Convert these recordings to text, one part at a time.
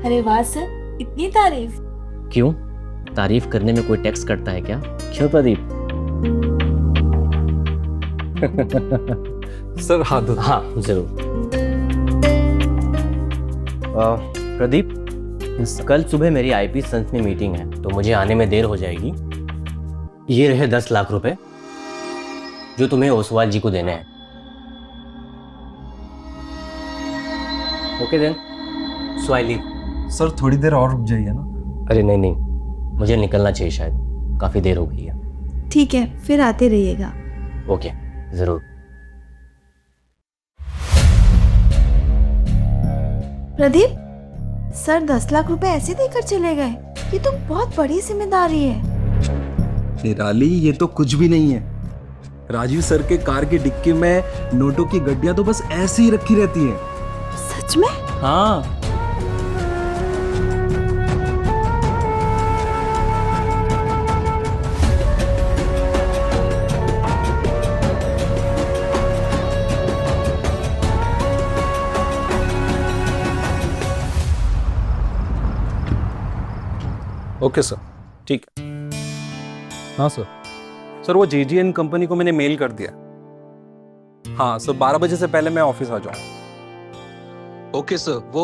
अरे वाह सर, इतनी तारीफ। क्यों, तारीफ करने में कोई टैक्स कटता है क्या? क्यों प्रदीप? सर हाथ धो। हाँ जरूर। प्रदीप, कल सुबह मेरी आईपी संस में मीटिंग है, तो मुझे आने में देर हो जाएगी। ये रहे 10 लाख रुपए जो तुम्हें ओसवाल जी को देने हैं। Okay then, so I leave. Sir थोड़ी देर और रुक जाइए ना। अरे नहीं नहीं, मुझे निकलना चाहिए, शायद काफी देर हो गई है। ठीक है, फिर आते रहिएगा। ओके जरूर। प्रदीप, सर 10 लाख रुपए ऐसे देकर चले गए? ये तो बहुत बड़ी जिम्मेदारी है। निराली, ये तो कुछ भी नहीं है। राजीव सर के कार की डिक्की में नोटों की गड्डियां तो बस ऐसे ही रखी रहती हैं। सच में? हाँ। ओके सर, ठीक है। हाँ सर। सर वो JGN कंपनी को मैंने मेल कर दिया। हाँ सर, 12 बजे से पहले मैं ऑफिस आ जाऊंगा। ओके सर, वो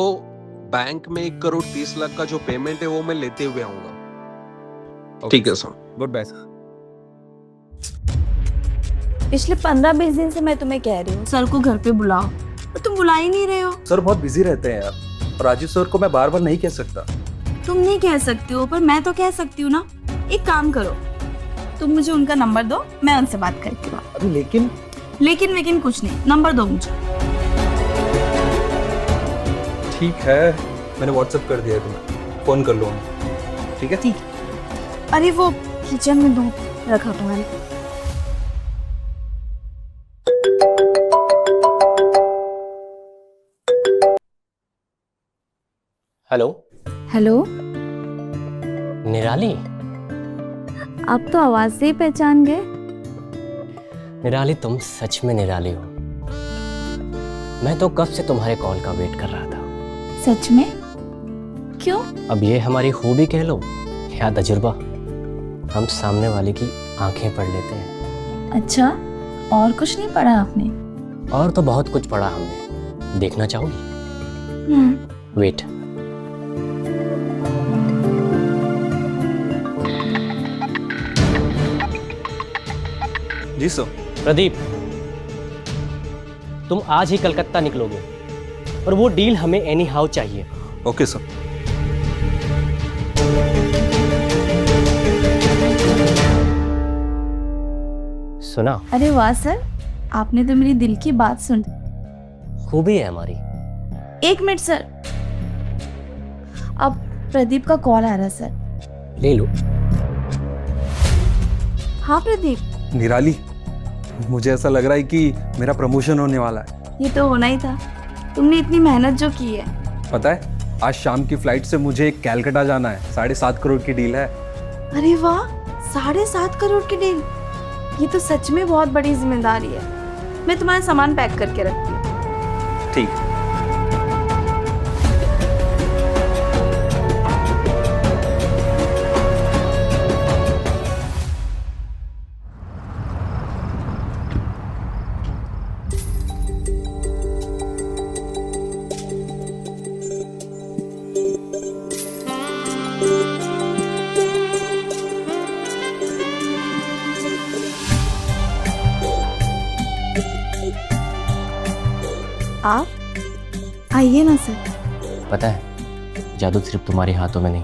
बैंक में 1,30,00,000 का जो पेमेंट है वो मैं लेते हुए आऊंगा। ठीक है सर। Good bye sir. पिछले 15-20 दिन से मैं तुम्हें कह रही हूँ सर को घर पे बुलाओ, पर तुम बुला ही नहीं रहे हो। सर बहुत बिजी रहते हैं यार, और राजीव सर को मैं बार बार नहीं कह सकता। तुम नहीं कह सकती हो, पर मैं तो कह सकती हूँ ना। एक काम करो, तुम मुझे उनका नंबर दो, मैं उनसे बात करती हूँ। अभी लेकिन कुछ नहीं, नंबर दो मुझे। ठीक है, मैंने व्हाट्सएप कर दिया है तुम्हें, फोन कर लो उन्हें। ठीक है? ठीक। अरे वो किचन में दूध रखा तुम्हारे। हेलो। हेलो। निराली, आप तो आवाज से ही पहचान गए। निराली तुम सच में निराली हो। मैं तो कब से तुम्हारे कॉल का वेट कर रहा था। सच में? क्यों? अब ये हमारी खूबी कह लो या तजुर्बा, हम सामने वाले की आंखें पढ़ लेते हैं। अच्छा, और कुछ नहीं पढ़ा आपने? और तो बहुत कुछ पढ़ा हमने, देखना चाहोगी? वेट। जी सर। प्रदीप, तुम आज ही कलकत्ता निकलोगे और वो डील हमें एनी हाउ चाहिए। Okay sir. सुना? अरे वाह सर, आपने तो मेरी दिल की बात सुन। खूबी है हमारी। 1 मिनट सर, अब प्रदीप का कॉल आ रहा है सर। ले लो। हाँ प्रदीप। निराली, मुझे ऐसा लग रहा है कि मेरा प्रमोशन होने वाला है। ये तो होना ही था, तुमने इतनी मेहनत जो की है। पता है, आज शाम की फ्लाइट से मुझे कलकत्ता जाना है। 7.5 करोड़ की डील है। अरे वाह, 7.5 करोड़ की डील! ये तो सच में बहुत बड़ी जिम्मेदारी है। मैं तुम्हारा सामान पैक करके रखती हूँ। ठीक। आप आइए ना सर। पता है, जादू सिर्फ तुम्हारे हाथों में नहीं,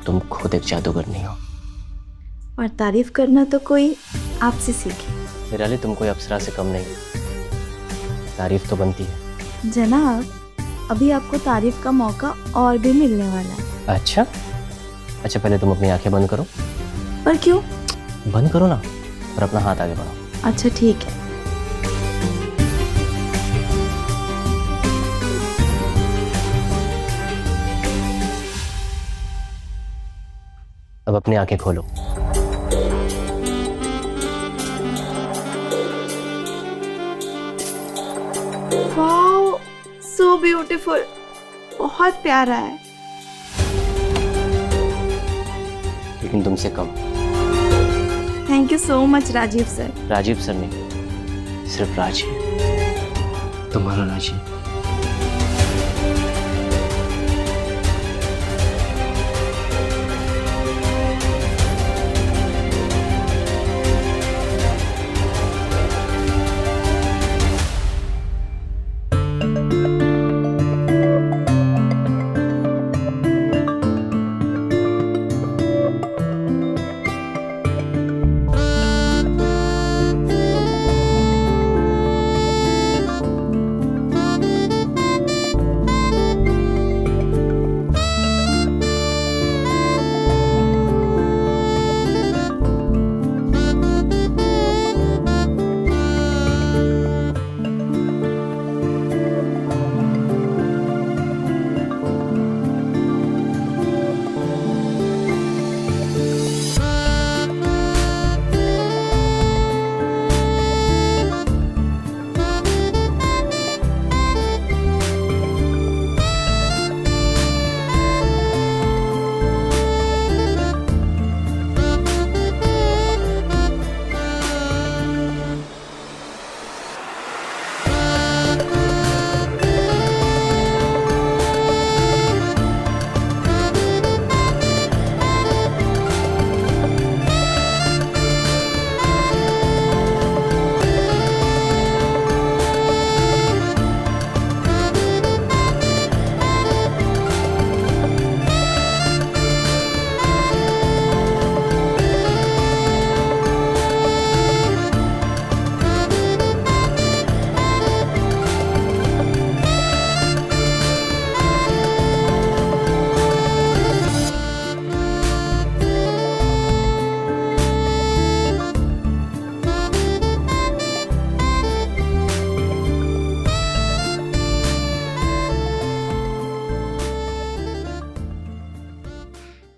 तुम खुद एक जादूगरनी हो। और तारीफ करना तो कोई आपसे सीखे। निराली, तुम कोई अप्सरा से कम नहीं, तारीफ तो बनती है। जनाब, अभी आपको तारीफ का मौका और भी मिलने वाला है। अच्छा, पहले तुम अपनी आंखें बंद करो। पर क्यों? बंद करो ना, और अपना हाथ आगे बढ़ाओ। अच्छा ठीक है। अब अपनी आंखें खोलो। Wow, so beautiful. बहुत प्यारा है। लेकिन तुमसे कम। Thank you so much Rajeev sir. Rajeev sir नहीं, सिर्फ राज है, तुम्हारा राज है।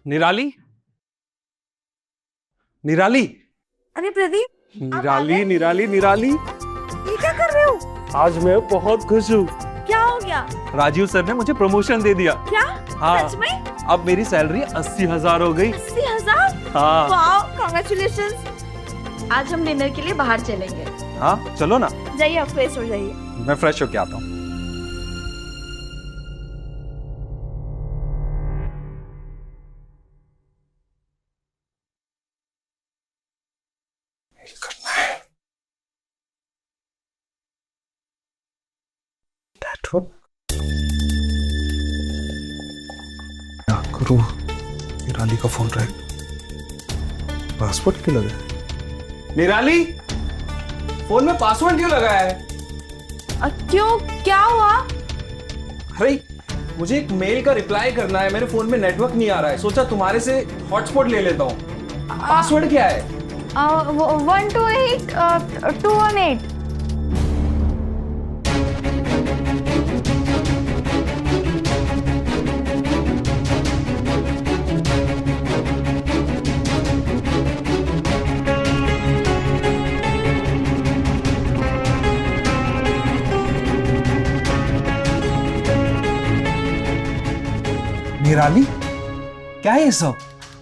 निराली, निराली, अरे प्रदीप, निराली, निराली, निराली, ये क्या कर रहे हो? आज मैं बहुत खुश हूँ। क्या हो गया? राजीव सर ने मुझे प्रमोशन दे दिया। क्या? हाँ, सच में? अब मेरी सैलरी 80,000 हो गई। 80,000? हाँ। Wow, congratulations. आज हम डिनर के लिए बाहर चलेंगे। हाँ, चलो ना। जाइए, आप फ्रेश हो जाइए। मैं फ्रेश होके आता हूँ। क्या करूं? निराली का फोन रहा है। पासवर्ड क्यों लगा है? निराली, फोन में पासवर्ड क्यों लगा है? क्यों, क्या हुआ? अरे मुझे एक मेल का रिप्लाई करना है, मेरे फोन में नेटवर्क नहीं आ रहा है, सोचा तुम्हारे से हॉटस्पॉट ले लेता हूँ। पासवर्ड क्या है? 128 218। निराली, क्या है ये सब?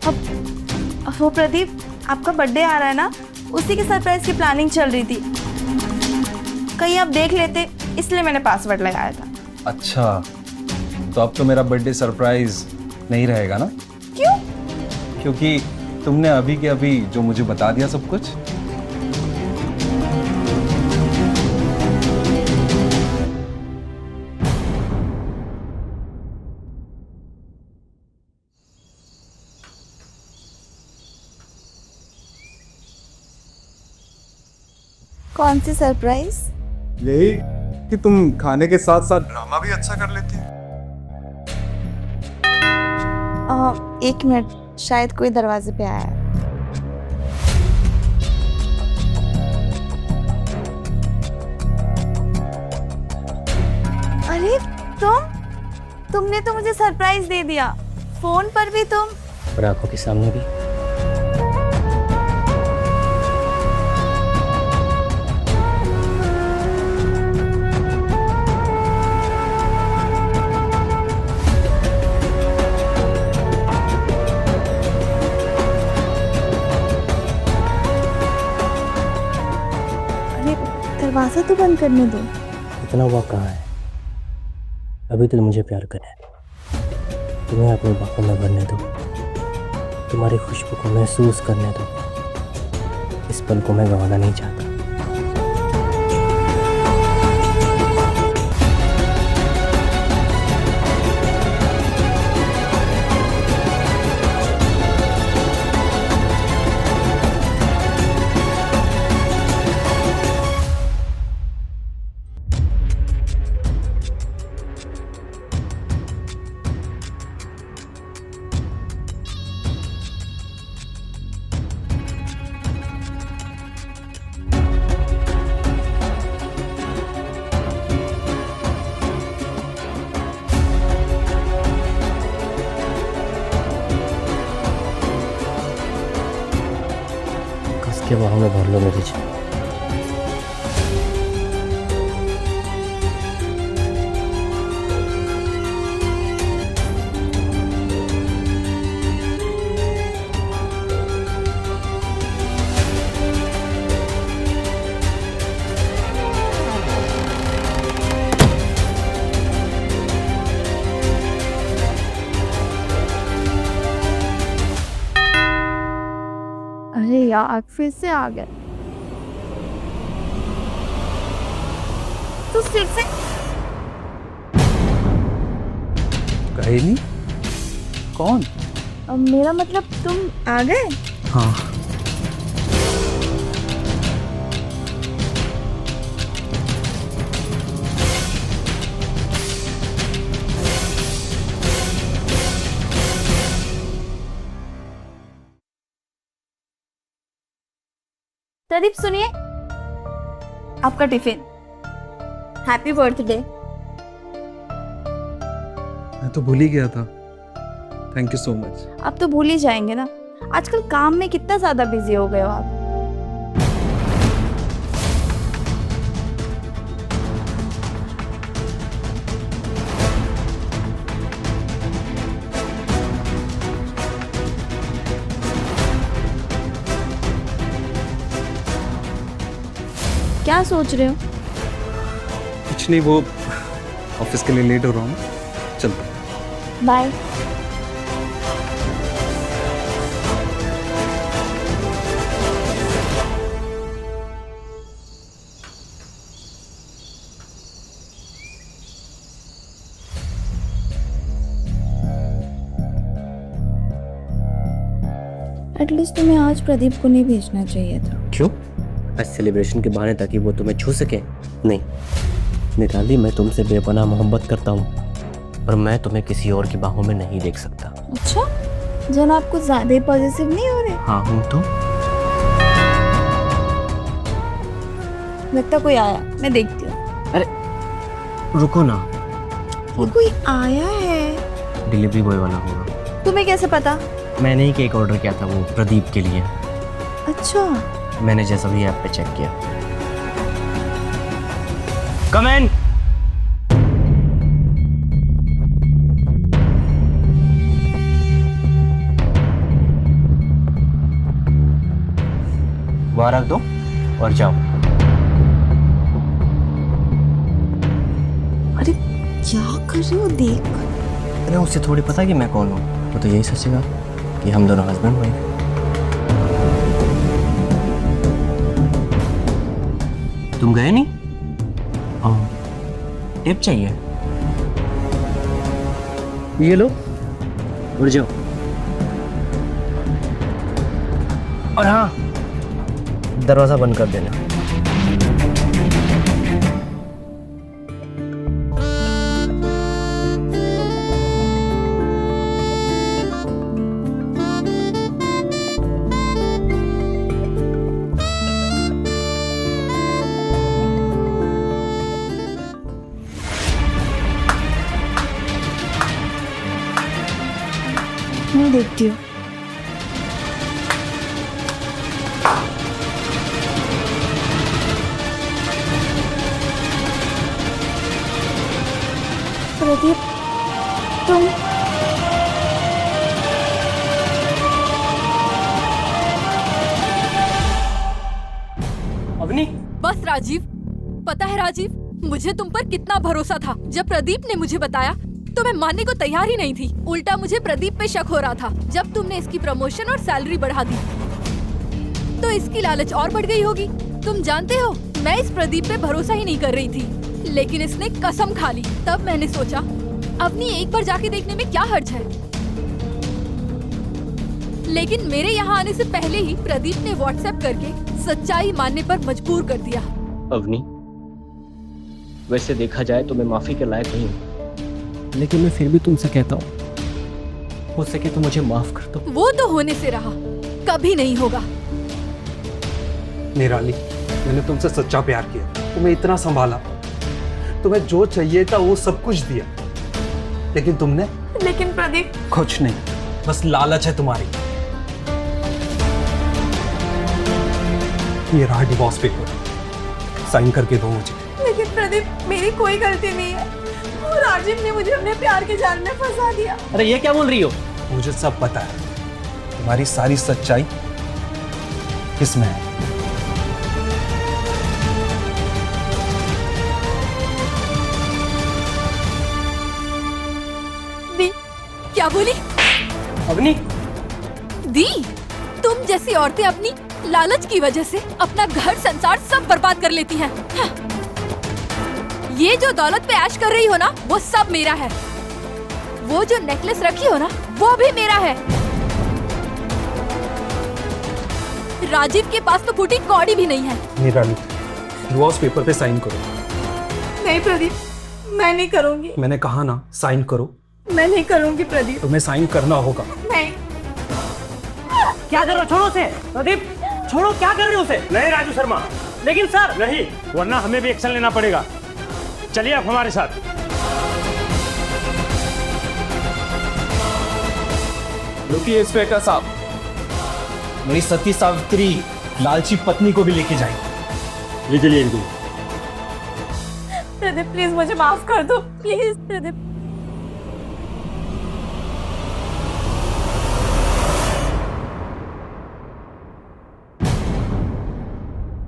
अब वो प्रदीप, आपका बर्थडे आ रहा है ना, उसी के सरप्राइज की प्लानिंग चल रही थी। कहीं आप देख लेते, इसलिए मैंने पासवर्ड लगाया था। अच्छा, तो अब तो मेरा बर्थडे सरप्राइज नहीं रहेगा ना? क्यों? क्योंकि तुमने अभी के अभी जो मुझे बता दिया सब कुछ। कौन सी सरप्राइज? यही कि तुम खाने के साथ साथ ड्रामा भी अच्छा कर लेती हो। एक मिनट, शायद कोई दरवाजे पे आया है। अरे तुमने तो मुझे सरप्राइज दे दिया, फोन पर भी तुम, और आंखों के सामने भी। दरवाज़ा तो बंद करने दो। इतना वक्त कहाँ है? अभी तो मुझे प्यार करना है। तुम्हें अपनी बाहों में भरने दो, तुम्हारी खुशबू को महसूस करने दो। इस पल को मैं गंवाना नहीं चाहता। कस के बाहों में भर लो मेरी जान। अरे यार फिर से आ गए। तो फिर से कहे नहीं कौन? मेरा मतलब तुम आ गए? हाँ। प्रदीप सुनिए, आपका टिफिन। Happy birthday. मैं तो भूल ही गया था। Thank you so much. आप तो भूल ही जाएंगे ना, आजकल काम में कितना ज्यादा बिजी हो गए हो आप। क्या सोच रहे हो? कुछ नहीं, वो ऑफिस के लिए लेट हो रहा हूँ। चलता। बाय। एटलीस्ट तुम्हें आज प्रदीप को नहीं भेजना चाहिए था। क्यों? आज सेलिब्रेशन के बहाने ताकि वो तुम्हें छू सके? नहीं निताली, मैं तुमसे बेपनाह मोहब्बत करता हूँ, पर मैं तुम्हें किसी और की बाहों में नहीं देख सकता। अच्छा, जन आपको ज्यादा पॉजिटिव नहीं हो रहे? हाँ हूँ तो। लगता कोई आया, मैं देखती हूँ। अरे रुको ना, कोई आया है। डिलीवरी बॉय वाला होगा। तुम्हें कैसे पता? मैंने ही केक ऑर्डर किया था, वो प्रदीप के लिए। अच्छा, मैंने जैसा भी ऐप पे चेक किया। कम इन। वहां रख दो और जाओ। अरे क्या कर रहे हो? देख। अरे उसे थोड़ी पता कि मैं कौन हूँ, वो तो यही सोचेगा कि हम दोनों हस्बैंड वाइफ। तुम गए नहीं? हाँ, टिप चाहिए? ये लो, उड़ जाओ। और हाँ, दरवाजा बंद कर देना। मैं देखती हूँ। प्रदीप, तुम अवनी, बस राजीव, पता है राजीव, मुझे तुम पर कितना भरोसा था। जब प्रदीप ने मुझे बताया तो मैं मानने को तैयार ही नहीं थी। उल्टा मुझे प्रदीप पे शक हो रहा था। जब तुमने इसकी प्रमोशन और सैलरी बढ़ा दी तो इसकी लालच और बढ़ गई होगी। तुम जानते हो, मैं इस प्रदीप पे भरोसा ही नहीं कर रही थी, लेकिन इसने कसम खा ली। तब मैंने सोचा अवनी एक बार जाके देखने में क्या हर्ज है। लेकिन मेरे यहाँ आने से पहले ही प्रदीप ने व्हाट्सएप करके सच्चाई मानने पर मजबूर कर दिया। अवनी, वैसे देखा जाए तो मैं माफी के लायक नहीं हूँ, लेकिन मैं फिर भी तुमसे कहता हूँ, हो सके तो मुझे माफ कर दो। वो तो होने से रहा, कभी नहीं होगा। निराली, मैंने तुमसे सच्चा प्यार किया, तुम्हें इतना संभाला, तुम्हें जो चाहिए था वो सब कुछ दिया, लेकिन तुमने लेकिन प्रदीप, कुछ नहीं, बस लालच है तुम्हारी। ये रहा डिवोर्स पेपर, साइन करके दो मुझे। लेकिन प्रदीप, मेरी कोई गलती नहीं है। वो राजीव ने मुझे अपने प्यार के जाल में फंसा दिया। अरे ये क्या बोल रही हो? मुझे सब पता है, तुम्हारी सारी सच्चाई इसमें है। दी, क्या बोली? अवनी, दी, तुम जैसी औरतें अपनी लालच की वजह से अपना घर संसार सब बर्बाद कर लेती हैं। हाँ। ये जो दौलत पे ऐश कर रही हो ना, वो सब मेरा है। वो जो नेकलेस रखी हो ना, वो भी मेरा है। राजीव के पास तो फूटी कौड़ी भी नहीं है। निराली, डिवोर्स पेपर पे साइन करो। नहीं प्रदीप, मैं नहीं करूंगी। मैंने कहा ना, साइन करो। मैं नहीं करूंगी प्रदीप। तुम्हें साइन करना होगा। नहीं। क्या कर रहे हो? छोड़ो उसे। प्रदीप, छोड़ो, क्या कर रहे हो उसे? नहीं राजू शर्मा, लेकिन सर, नहीं, वरना हमें भी एक्शन लेना पड़ेगा। चलिए आप हमारे साथ। रुकिए इंस्पेक्टर साहब, मेरी सती सावित्री लालची पत्नी को भी लेके जाएंगे। ले चलिए इनको। प्रदीप प्लीज मुझे माफ कर दो, प्लीज प्रदीप।